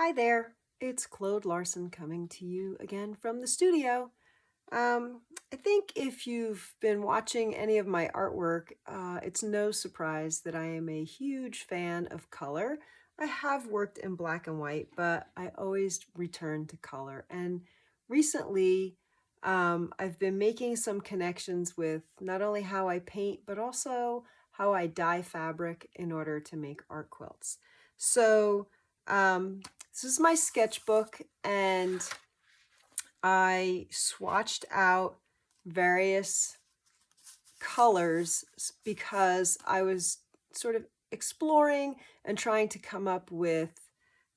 Hi there, it's Claude Larson coming to you again from the studio. I think if you've been watching any of my artwork, it's no surprise that I am a huge fan of color. I have worked in black and white, but I always return to color. And recently, I've been making some connections with not only how I paint, but also how I dye fabric in order to make art quilts. So, um, this is my sketchbook, and I swatched out various colors because I was sort of exploring and trying to come up with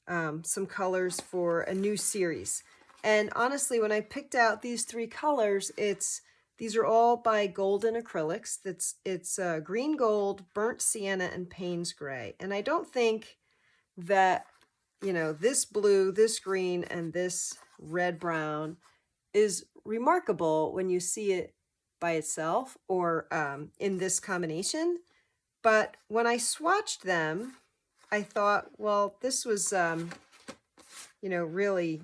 some colors for a new series. And honestly, when I picked out these three colors, these are all by Golden Acrylics. It's green gold, burnt sienna, and Payne's gray. And I don't think that this blue, this green, and this red brown is remarkable when you see it by itself or in this combination. But when I swatched them, I thought, well, this was, really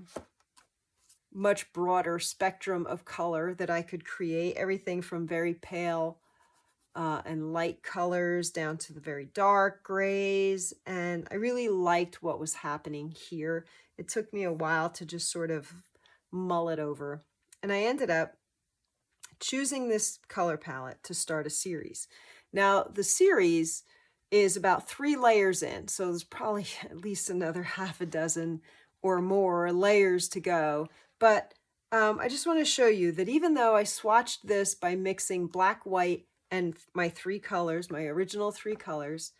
much broader spectrum of color that I could create. Everything from very pale and light colors down to the very dark grays. And I really liked what was happening here. It took me a while to just sort of mull it over. And I ended up choosing this color palette to start a series. Now, the series is about 3 layers in, so there's probably at least another half a dozen or more layers to go. But I just want to show you that even though I swatched this by mixing black, white, and my 3 colors, my original 3 colors,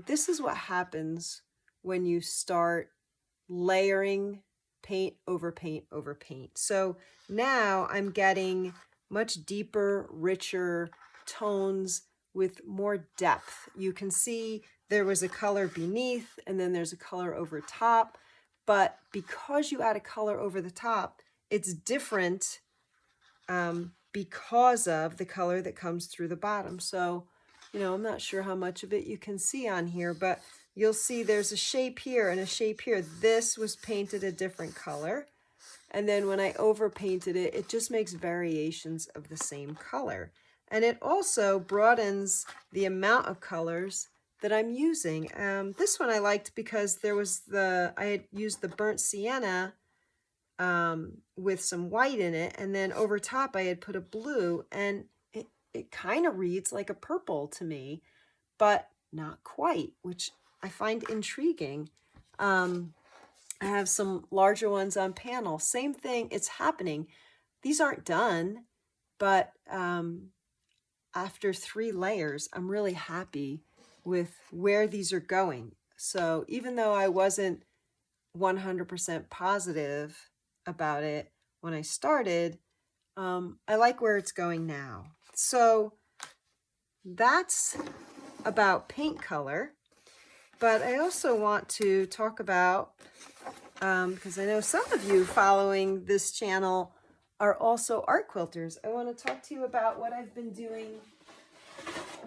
this is what happens when you start layering paint over paint over paint. So now I'm getting much deeper, richer tones with more depth. You can see there was a color beneath and then there's a color over top, but because you add a color over the top, it's different because of the color that comes through the bottom. So, I'm not sure how much of it you can see on here, but you'll see there's a shape here and a shape here. This was painted a different color. And then when I overpainted it, it just makes variations of the same color. And it also broadens the amount of colors that I'm using. This one I liked because I had used the burnt sienna with some white in it. And then over top I had put a blue, and it kind of reads like a purple to me, but not quite, which I find intriguing. I have some larger ones on panel. Same thing, it's happening. These aren't done, but after 3 layers, I'm really happy with where these are going. So even though I wasn't 100% positive about it when I started, I like where it's going now. So that's about paint color, but I also want to talk about, because I know some of you following this channel are also art quilters. I want to talk to you about what I've been doing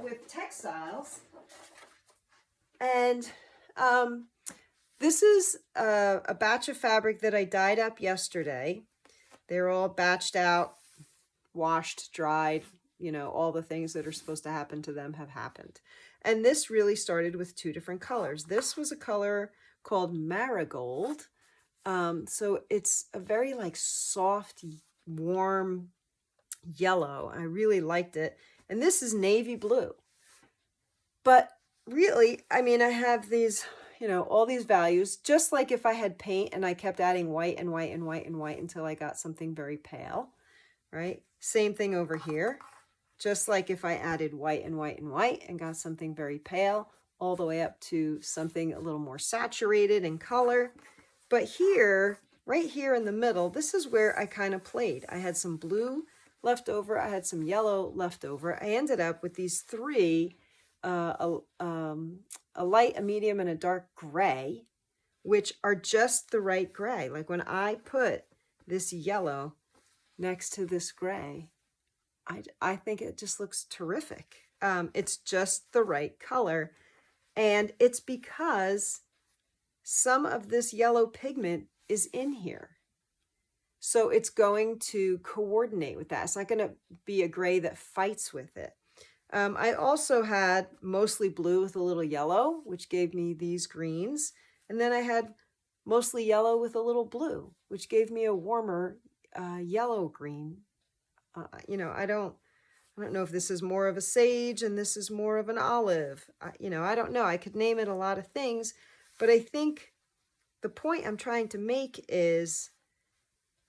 with textiles. And this is a batch of fabric that I dyed up yesterday. They're all batched out, washed, dried, all the things that are supposed to happen to them have happened. And this really started with 2 different colors. This was a color called Marigold. So it's a very soft, warm yellow. I really liked it. And this is navy blue. But really, I mean, I have these, all these values, just like if I had paint and I kept adding white and white and white and white until I got something very pale, right? Same thing over here. Just like if I added white and white and white and got something very pale, all the way up to something a little more saturated in color. But here, right here in the middle, this is where I kind of played. I had some blue left over. I had some yellow left over. I ended up with these 3, a light, a medium, and a dark gray, which are just the right gray. Like when I put this yellow next to this gray, I think it just looks terrific. It's just the right color. And it's because some of this yellow pigment is in here. So it's going to coordinate with that. It's not going to be a gray that fights with it. I also had mostly blue with a little yellow, which gave me these greens. And then I had mostly yellow with a little blue, which gave me a warmer yellow green. You know, I don't know if this is more of a sage and this is more of an olive. You know, I don't know. I could name it a lot of things, but I think the point I'm trying to make is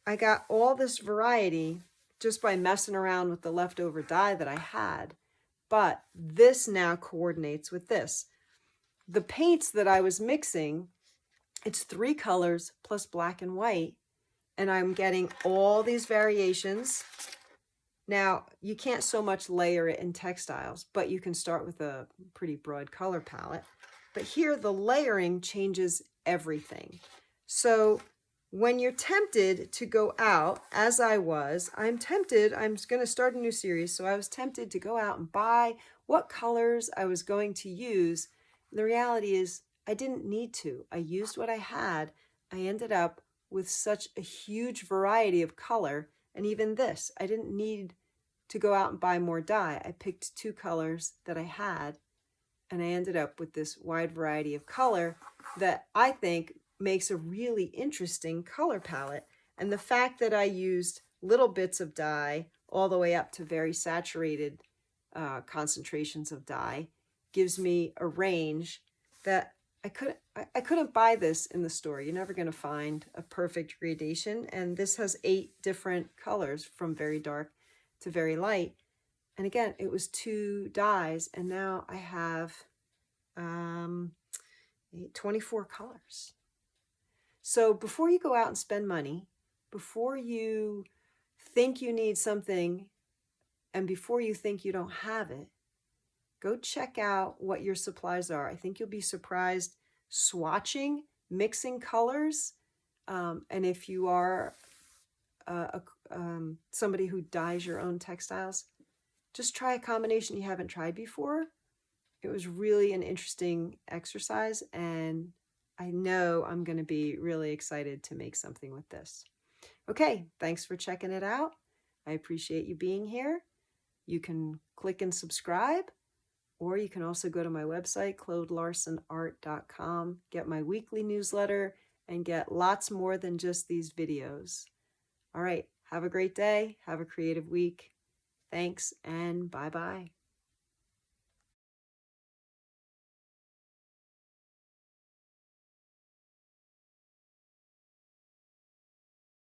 I got all this variety just by messing around with the leftover dye that I had. But this now coordinates with this. The paints that I was mixing, it's 3 colors plus black and white, and I'm getting all these variations. Now, you can't so much layer it in textiles, but you can start with a pretty broad color palette. But here, the layering changes everything. So when you're tempted to go out, as I was, I'm tempted, I'm going to start a new series, so I was tempted to go out and buy what colors I was going to use. The reality is I didn't need to. I used what I had. I ended up with such a huge variety of color, and even this, I didn't need to go out and buy more dye. I picked 2 colors that I had, and I ended up with this wide variety of color that I think makes a really interesting color palette. And the fact that I used little bits of dye all the way up to very saturated concentrations of dye gives me a range that I couldn't buy this in the store. You're never going to find a perfect gradation. And this has 8 different colors from very dark to very light. And again, it was 2 dyes, and now I have 24 colors. So before you go out and spend money, before you think you need something, and before you think you don't have it, go check out what your supplies are. I think you'll be surprised swatching, mixing colors. And if you are somebody who dyes your own textiles, just try a combination you haven't tried before. It was really an interesting exercise, and I know I'm going to be really excited to make something with this. Okay, thanks for checking it out. I appreciate you being here. You can click and subscribe, or you can also go to my website, ClaudeLarsonArt.com, get my weekly newsletter, and get lots more than just these videos. All right, have a great day. Have a creative week. Thanks, and bye-bye.